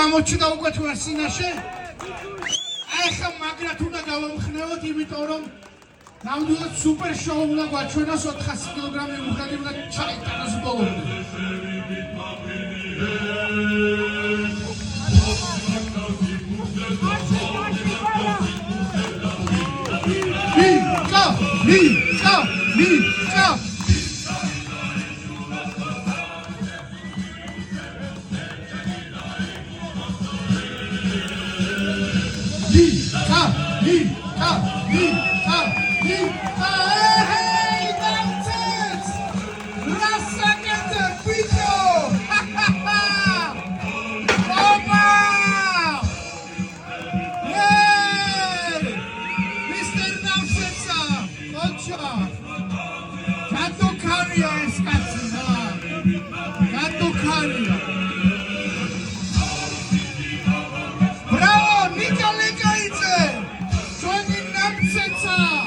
გამოჩნდა უკვე თუ არ სინაშე? აი ხა მაგრად უნდა გავამხნევოთ, იმიტომ რომ ნამდვილად სუპერ შოუ უნდა გვაჩვენოს 400 კილოგრამი უხადი უნდა ჩაიტანოს ბოლომდე. Mika! Hey, that's it! Rasakete video! Opa! Hey! Mr. Namsetsa! Koncha! Kato Karia es katsina! Kato Karia! Bravo! Mika Legaidze! Joining Namsetsa!